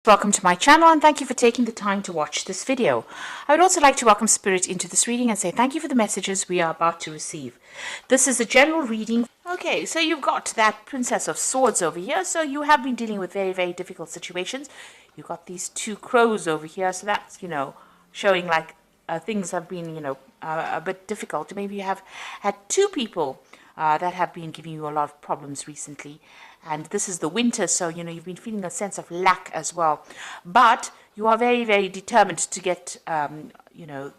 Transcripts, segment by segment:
Welcome to my channel and thank you for taking the time to watch this video. I would also like to welcome Spirit into this reading and say thank you for the messages we are about to receive. This is a general reading. Okay, so you've got that Princess of Swords over here. So you have been dealing with very, very difficult situations. You've got these two crows over here. So that's, showing like things have been, a bit difficult. Maybe you have had two people that have been giving you a lot of problems recently. And this is the winter, so, you've been feeling a sense of lack as well. But you are very, very determined to get,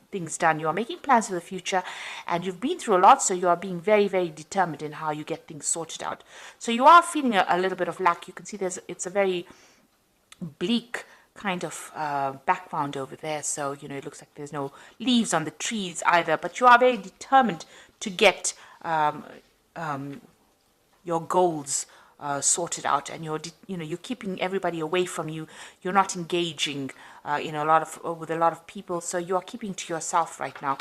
things done. You are making plans for the future, and you've been through a lot, so you are being very, very determined in how you get things sorted out. So you are feeling a little bit of lack. You can see it's a very bleak kind of background over there. So, it looks like there's no leaves on the trees either, but you are very determined to get your goals sorted out, and you're keeping everybody away from you. You're not engaging with a lot of people, so you are keeping to yourself right now.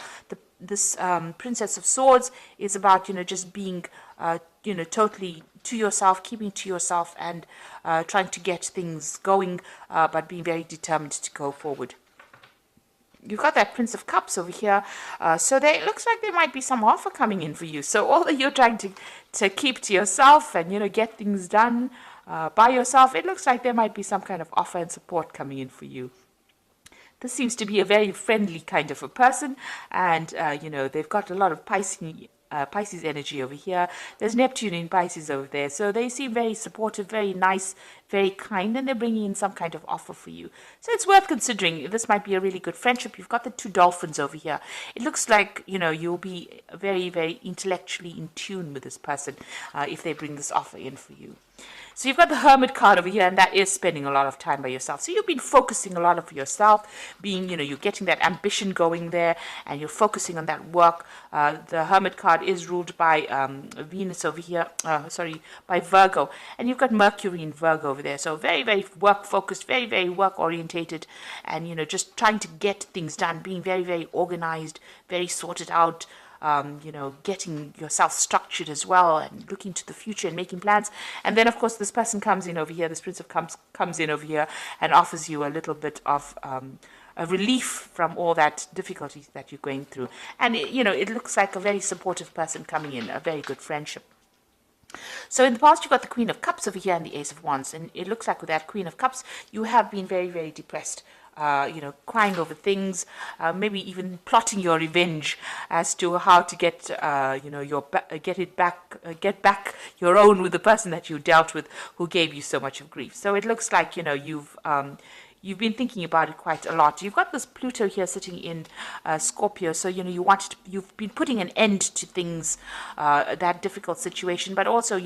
This Princess of Swords is about just being totally to yourself, keeping to yourself, and trying to get things going, but being very determined to go forward. You've got that Prince of Cups over here, so it looks like there might be some offer coming in for you. So although you're trying to keep to yourself and get things done by yourself, it looks like there might be some kind of offer and support coming in for you. This seems to be a very friendly kind of a person, and they've got a lot of Pisces energy over here. There's Neptune in Pisces over there, so they seem very supportive, very nice, very kind, and they're bringing in some kind of offer for you. So it's worth considering. This might be a really good friendship. You've got the two dolphins over here. It looks like you'll be very, very intellectually in tune with this person if they bring this offer in for you. So you've got the Hermit card over here, and that is spending a lot of time by yourself. So you've been focusing a lot of yourself, being, you're getting that ambition going there, and you're focusing on that work. The Hermit card is ruled by Venus over here, by Virgo. And you've got Mercury in Virgo over there. So very, very work-focused, very, very work-orientated, and, just trying to get things done, being very, very organized, very sorted out, getting yourself structured as well, and looking to the future and making plans. And then, of course, this person comes in over here, this Prince of Cups comes in over here and offers you a little bit of a relief from all that difficulties that you're going through. And, it looks like a very supportive person coming in, a very good friendship. So in the past, you've got the Queen of Cups over here and the Ace of Wands. And it looks like with that Queen of Cups, you have been very, very depressed. Crying over things, maybe even plotting your revenge as to how to get, get back your own with the person that you dealt with who gave you so much of grief. So it looks like, you've been thinking about it quite a lot. You've got this Pluto here sitting in Scorpio, so you've been putting an end to things, that difficult situation. But also,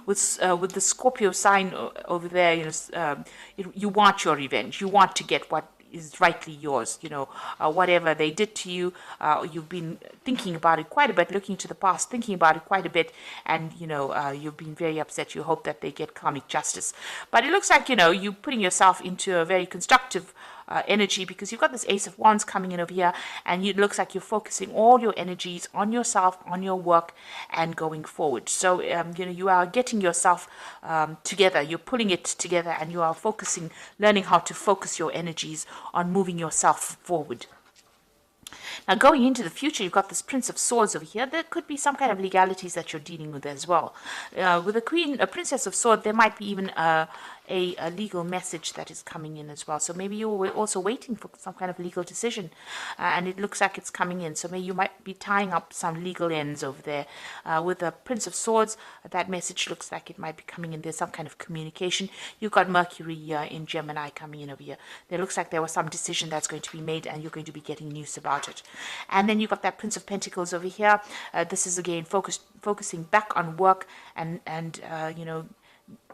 with the Scorpio sign over there, you want your revenge. You want to get what is rightly yours. Whatever they did to you, you've been thinking about it quite a bit, looking to the past, thinking about it quite a bit, and you've been very upset. You hope that they get karmic justice, but it looks like you're putting yourself into a very constructive energy, because you've got this Ace of Wands coming in over here, and it looks like you're focusing all your energies on yourself, on your work, and going forward. So you are getting yourself together, you're pulling it together, and you are focusing, learning how to focus your energies on moving yourself forward. Now, going into the future, you've got this Prince of Swords over here. There could be some kind of legalities that you're dealing with as well. With a Princess of Swords, there might be even a legal message that is coming in as well. So maybe you're also waiting for some kind of legal decision, and it looks like it's coming in. So maybe you might be tying up some legal ends over there. With the Prince of Swords, that message looks like it might be coming in. There's some kind of communication. You've got Mercury in Gemini coming in over here. There looks like there was some decision that's going to be made, and you're going to be getting news about it. And then you've got that Prince of Pentacles over here. This is again focusing back on work and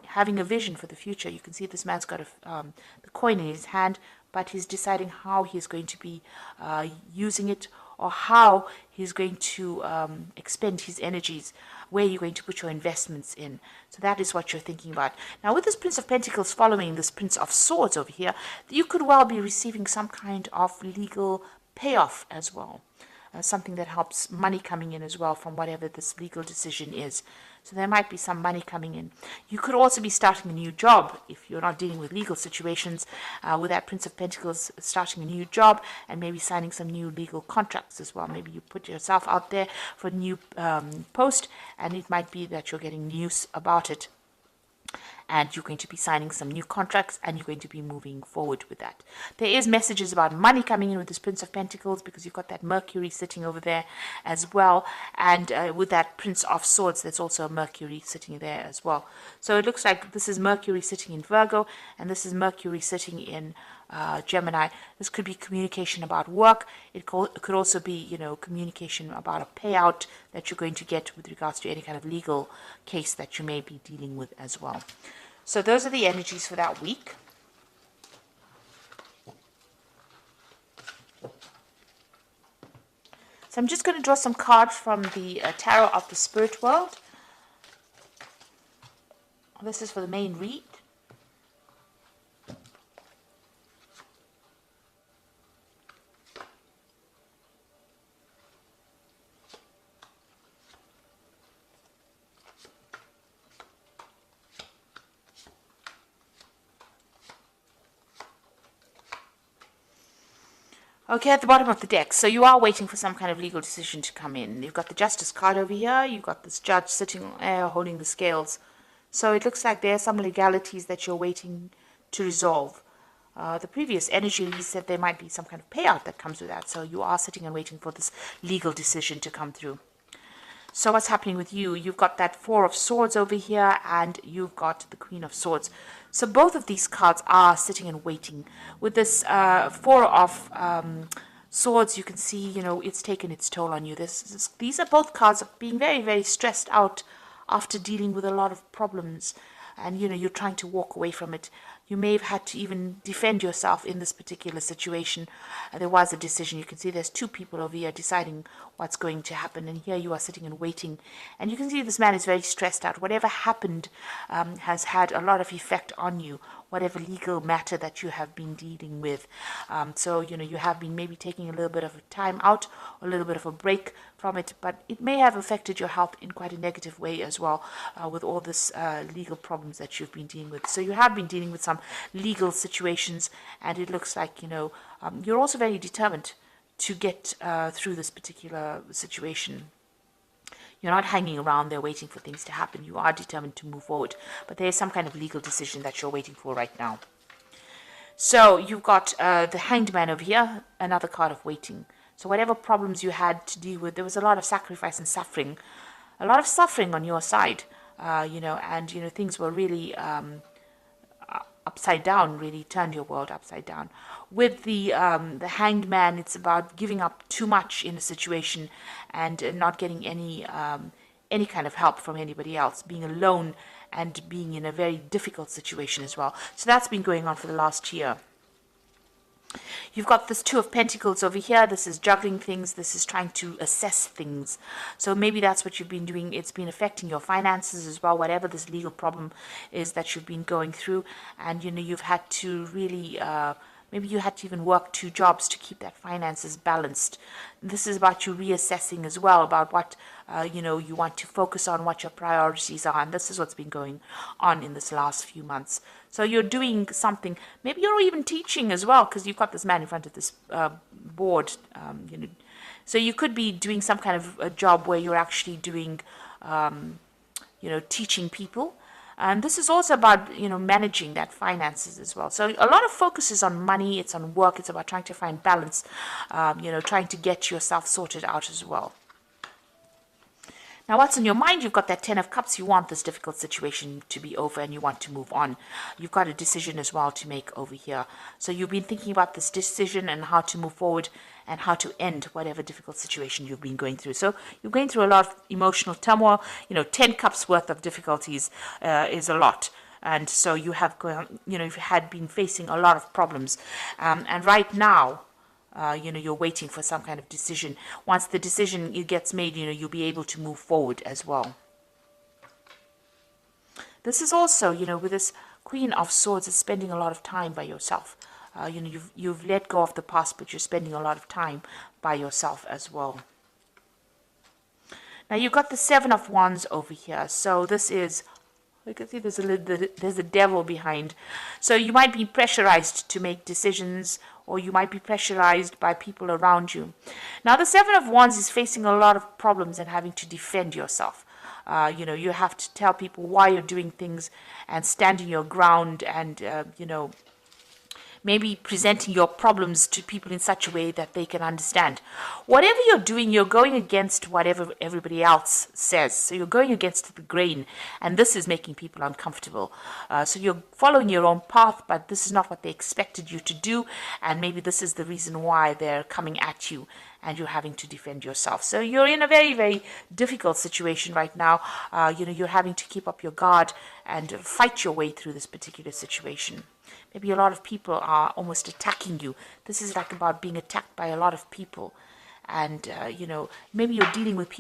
having a vision for the future. You can see this man's got the coin in his hand, but he's deciding how he's going to be using it, or how he's going to expend his energies, where you're going to put your investments in. So that is what you're thinking about. Now, with this Prince of Pentacles following this Prince of Swords over here, you could well be receiving some kind of legal payoff as well. Something that helps money coming in as well from whatever this legal decision is. So there might be some money coming in. You could also be starting a new job if you're not dealing with legal situations. With that Prince of Pentacles, starting a new job and maybe signing some new legal contracts as well. Maybe you put yourself out there for a new post, and it might be that you're getting news about it, and you're going to be signing some new contracts, and you're going to be moving forward with that. There is messages about money coming in with this Prince of Pentacles, because you've got that Mercury sitting over there as well, and with that Prince of Swords, there's also a Mercury sitting there as well. So it looks like this is Mercury sitting in Virgo, and this is Mercury sitting in Gemini. This could be communication about work. It could also be, communication about a payout that you're going to get with regards to any kind of legal case that you may be dealing with as well. So those are the energies for that week. So I'm just going to draw some cards from the Tarot of the Spirit World. This is for the main read. Okay, at the bottom of the deck, so you are waiting for some kind of legal decision to come in. You've got the Justice card over here. You've got this judge sitting there holding the scales. So it looks like there are some legalities that you're waiting to resolve. The previous energy said there might be some kind of payout that comes with that. So you are sitting and waiting for this legal decision to come through. So what's happening with you? You've got that Four of Swords over here, and you've got the Queen of Swords. So both of these cards are sitting and waiting. With this Four of Swords, you can see, it's taken its toll on you. These are both cards of being very, very stressed out after dealing with a lot of problems. And, you're trying to walk away from it. You may have had to even defend yourself in this particular situation. There was a decision. You can see there's two people over here deciding what's going to happen. And here you are sitting and waiting. And you can see this man is very stressed out. Whatever happened has had a lot of effect on you. Whatever legal matter that you have been dealing with. So, you have been maybe taking a little bit of a time out, or a little bit of a break from it, but it may have affected your health in quite a negative way as well, with all this legal problems that you've been dealing with. So you have been dealing with some legal situations, and it looks like, you're also very determined to get through this particular situation. You're not hanging around there waiting for things to happen. You are determined to move forward. But there is some kind of legal decision that you're waiting for right now. So you've got the Hanged Man over here, another card of waiting. So whatever problems you had to deal with, there was a lot of sacrifice and suffering. A lot of suffering on your side, and, things were really upside down, really turned your world upside down. With the Hanged Man, it's about giving up too much in a situation and not getting any kind of help from anybody else, being alone and being in a very difficult situation as well. So that's been going on for the last year. You've got this Two of Pentacles over here. This is juggling things. This is trying to assess things. So maybe that's what you've been doing. It's been affecting your finances as well, whatever this legal problem is that you've been going through. And, you've had to really, maybe you had to even work two jobs to keep that finances balanced. This is about you reassessing as well, about what, you want to focus on, what your priorities are. And this is what's been going on in this last few months. So you're doing something. Maybe you're even teaching as well, because you've got this man in front of this board. So you could be doing some kind of a job where you're actually doing, teaching people. And this is also about, managing that finances as well. So a lot of focus is on money. It's on work. It's about trying to find balance, trying to get yourself sorted out as well. Now, what's on your mind? You've got that Ten of Cups. You want this difficult situation to be over and you want to move on. You've got a decision as well to make over here. So you've been thinking about this decision and how to move forward and how to end whatever difficult situation you've been going through. So you're going through a lot of emotional turmoil. 10 cups worth of difficulties is a lot. And so you have you've had been facing a lot of problems. And right now, you're waiting for some kind of decision. Once the decision gets made, you'll be able to move forward as well. This is also, with this Queen of Swords, is spending a lot of time by yourself. You've let go of the past, but you're spending a lot of time by yourself as well. Now you've got the Seven of Wands over here. So this is, you can see there's a devil behind. So you might be pressurized to make decisions, or you might be pressurized by people around you. Now the Seven of Wands is facing a lot of problems and having to defend yourself. You have to tell people why you're doing things and standing your ground, and maybe presenting your problems to people in such a way that they can understand. Whatever you're doing, you're going against whatever everybody else says. So you're going against the grain, and this is making people uncomfortable. So you're following your own path, but this is not what they expected you to do, and maybe this is the reason why they're coming at you, and you're having to defend yourself. So you're in a very, very difficult situation right now. You're having to keep up your guard and fight your way through this particular situation. Maybe a lot of people are almost attacking you. This is like about being attacked by a lot of people. And, maybe you're dealing with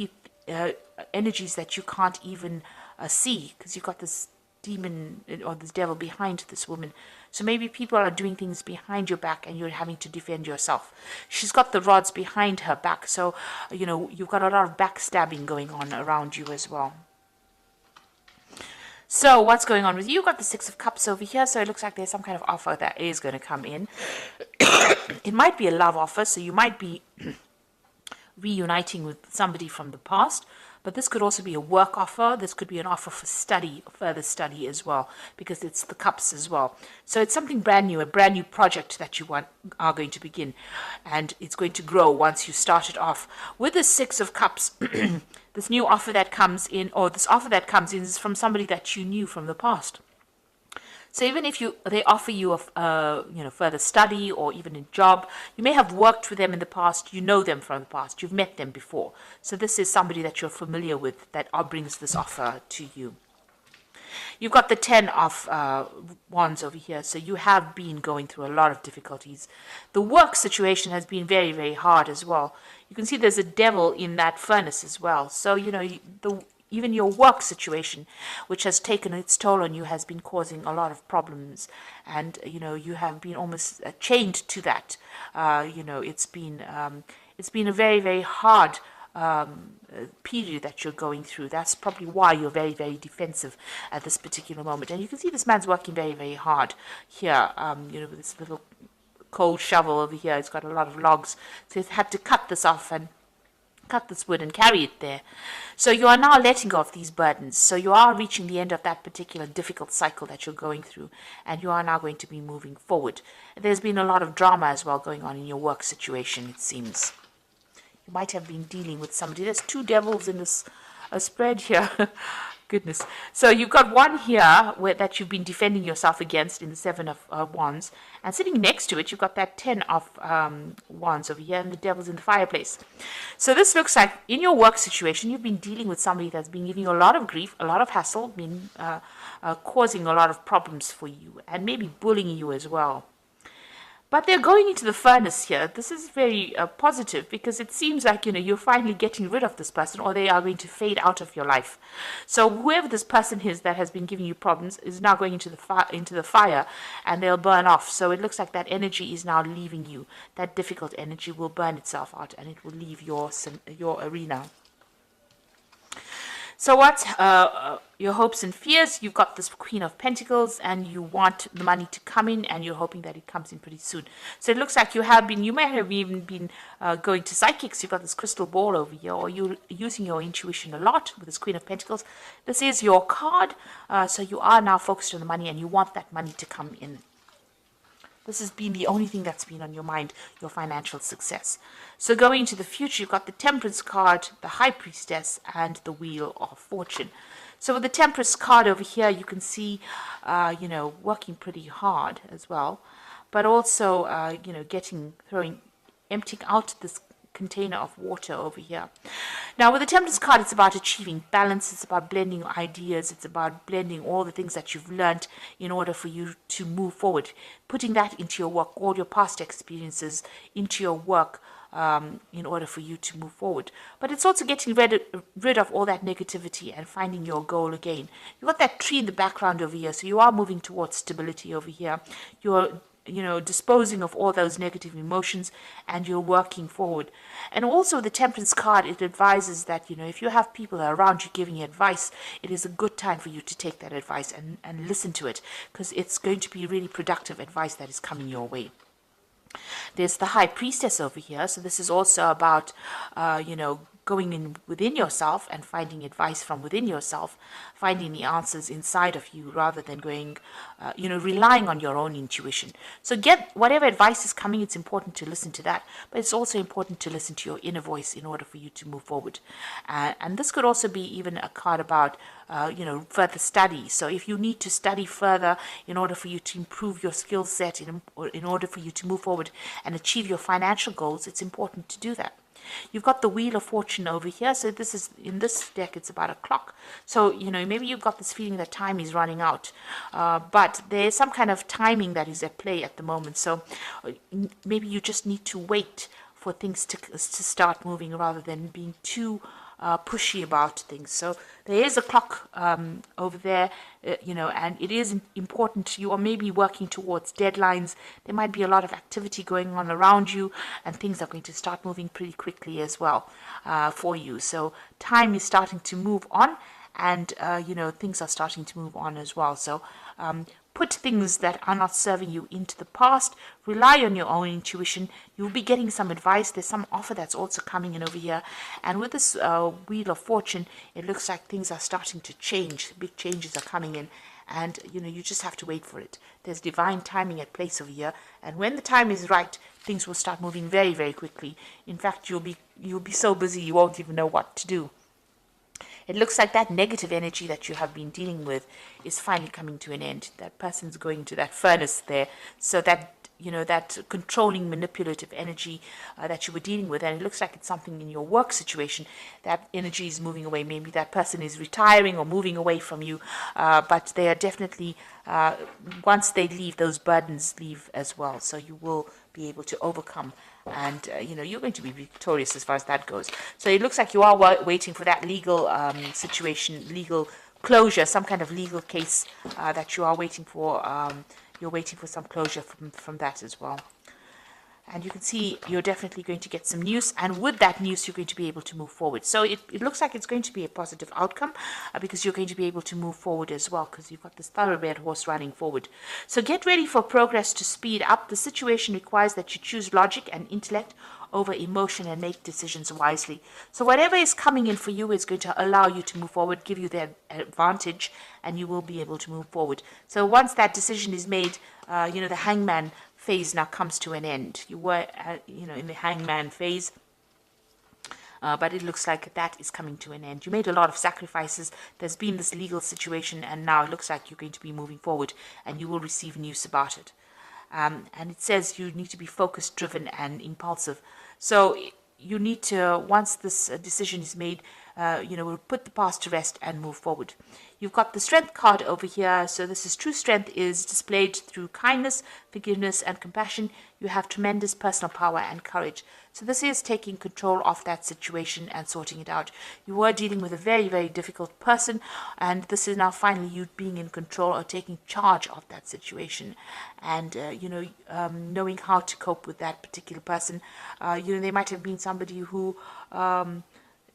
energies that you can't even see, because you've got this demon or this devil behind this woman. So maybe people are doing things behind your back and you're having to defend yourself. She's got the rods behind her back. So, you've got a lot of backstabbing going on around you as well. So what's going on with you? You've got the Six of Cups over here. So it looks like there's some kind of offer that is going to come in. It might be a love offer. So you might be reuniting with somebody from the past. But this could also be a work offer. This could be an offer for study, further study as well, because it's the cups as well. So it's something brand new, a brand new project that you are going to begin. And it's going to grow once you start it off. With the Six of Cups, this new offer that comes in, or this offer that comes in, is from somebody that you knew from the past. So even if they offer you a further study or even a job, you may have worked with them in the past, you know them from the past, you've met them before. So this is somebody that you're familiar with that brings this offer to you. You've got the Ten of Wands over here, so you have been going through a lot of difficulties. The work situation has been very, very hard as well. You can see there's a devil in that furnace as well. So, even your work situation, which has taken its toll on you, has been causing a lot of problems. And, you have been almost chained to that. It's been a very, very hard period that you're going through. That's probably why you're very, very defensive at this particular moment. And you can see this man's working very, very hard here. With this little cold shovel over here. It's got a lot of logs. So he's had to cut this off and cut this wood and carry it there. So you are now letting go of these burdens. So you are reaching the end of that particular difficult cycle that you're going through, and you are now going to be moving forward. There's been a lot of drama as well going on in your work situation, it seems. You might have been dealing with somebody. There's two devils in this spread here. Goodness. So you've got one here that you've been defending yourself against in the Seven of Wands. And sitting next to it, you've got that Ten of Wands over here, and the devil's in the fireplace. So this looks like in your work situation, you've been dealing with somebody that's been giving you a lot of grief, a lot of hassle, been causing a lot of problems for you, and maybe bullying you as well. But they're going into the furnace here. This is very positive, because it seems like, you're finally getting rid of this person, or they are going to fade out of your life. So whoever this person is that has been giving you problems is now going into the fire, and they'll burn off. So it looks like that energy is now leaving you. That difficult energy will burn itself out, and it will leave your arena. So what's your hopes and fears? You've got this Queen of Pentacles, and you want the money to come in, and you're hoping that it comes in pretty soon. So it looks like you may have even been going to psychics. You've got this crystal ball over here, or you're using your intuition a lot with this Queen of Pentacles. This is your card. So you are now focused on the money, and you want that money to come in. This has been the only thing that's been on your mind, your financial success. So going into the future, you've got the Temperance card, the High Priestess, and the Wheel of Fortune. So with the Temperance card over here, you can see, working pretty hard as well, but also, emptying out this container of water over here. Now with the Temperance card, it's about achieving balance. It's about blending ideas. It's about blending all the things that you've learned in order for you to move forward, putting that into your work, all your past experiences into your work, in order for you to move forward. But it's also getting rid of all that negativity and finding your goal again. You've got that tree in the background over here, so you are moving towards stability over here. You're disposing of all those negative emotions, and you're working forward. And also the Temperance card, it advises that, if you have people around you giving you advice, it is a good time for you to take that advice and listen to it, because it's going to be really productive advice that is coming your way. There's the High Priestess over here. So this is also about, going in within yourself and finding advice from within yourself, finding the answers inside of you rather than going, relying on your own intuition. So get whatever advice is coming, it's important to listen to that, but it's also important to listen to your inner voice in order for you to move forward. And this could also be even a card about, further study. So if you need to study further in order for you to improve your skill set, in order for you to move forward and achieve your financial goals, it's important to do that. You've got the Wheel of Fortune over here. So this is, in this deck, it's about a clock. So, maybe you've got this feeling that time is running out. But there's some kind of timing that is at play at the moment. So maybe you just need to wait for things to start moving rather than being too pushy about things. So there is a clock over there, and it is important. You are maybe working towards deadlines. There might be a lot of activity going on around you, and things are going to start moving pretty quickly as well for you. So time is starting to move on, and things are starting to move on as well. So put things that are not serving you into the past. Rely on your own intuition. You'll be getting some advice. There's some offer that's also coming in over here. And with this Wheel of Fortune, it looks like things are starting to change. Big changes are coming in. And, you just have to wait for it. There's divine timing at place over here. And when the time is right, things will start moving very, very quickly. In fact, you'll be so busy you won't even know what to do. It looks like that negative energy that you have been dealing with is finally coming to an end. That person's going to that furnace there. So that, that controlling, manipulative energy that you were dealing with, and it looks like it's something in your work situation, that energy is moving away. Maybe that person is retiring or moving away from you, but they are definitely, once they leave, those burdens leave as well. So you will be able to overcome, and you're going to be victorious as far as that goes. So it looks like you are waiting for that legal situation, legal closure, some kind of legal case that you are waiting for. You're waiting for some closure from that as well. And you can see you're definitely going to get some news, and with that news you're going to be able to move forward. So it looks like it's going to be a positive outcome because you're going to be able to move forward as well, because you've got this thoroughbred horse running forward. So get ready for progress to speed up. The situation requires that you choose logic and intellect over emotion and make decisions wisely. So whatever is coming in for you is going to allow you to move forward, give you that advantage, and you will be able to move forward. So once that decision is made, the hangman phase now comes to an end. You were, in the hangman phase, but it looks like that is coming to an end. You made a lot of sacrifices. There's been this legal situation, and now it looks like you're going to be moving forward, and you will receive news about it. And it says you need to be focused, driven, and impulsive. So you need to, once this decision is made, we'll put the past to rest and move forward. You've got the Strength card over here. So this is true strength is displayed through kindness, forgiveness, and compassion. You have tremendous personal power and courage. So this is taking control of that situation and sorting it out. You were dealing with a very, very difficult person, and this is now finally you being in control or taking charge of that situation, and knowing how to cope with that particular person. They might have been somebody who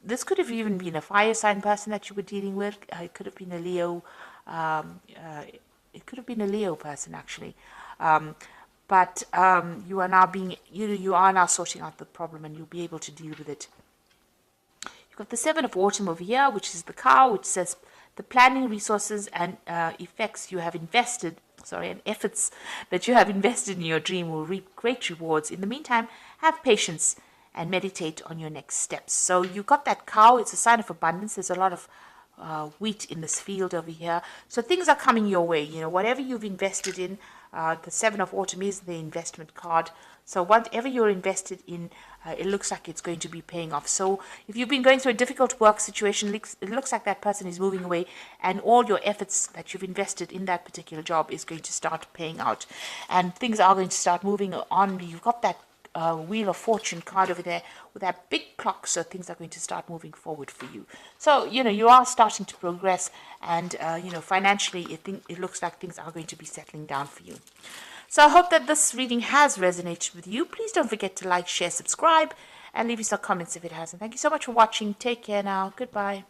this could have even been a fire sign person that you were dealing with. It could have been a Leo. It could have been a Leo person actually. But you are now you are now sorting out the problem, and you'll be able to deal with it. You've got the Seven of Autumn over here, which is the cow, which says the planning, resources, and effects you have invested. And efforts that you have invested in your dream will reap great rewards. In the meantime, have patience and meditate on your next steps. So you got that cow. It's a sign of abundance. There's a lot of wheat in this field over here. So things are coming your way. Whatever you've invested in, the Seven of Autumn is the investment card. So whatever you're invested in, it looks like it's going to be paying off. So if you've been going through a difficult work situation, it looks like that person is moving away, and all your efforts that you've invested in that particular job is going to start paying out, and things are going to start moving on. You've got that Wheel of Fortune card over there with that big clock, so things are going to start moving forward for you. So you are starting to progress, and financially it looks like things are going to be settling down for you. So I hope that this reading has resonated with you. Please don't forget to like, share, subscribe, and leave us some comments if it hasn't. Thank you so much for watching. Take care now. Goodbye.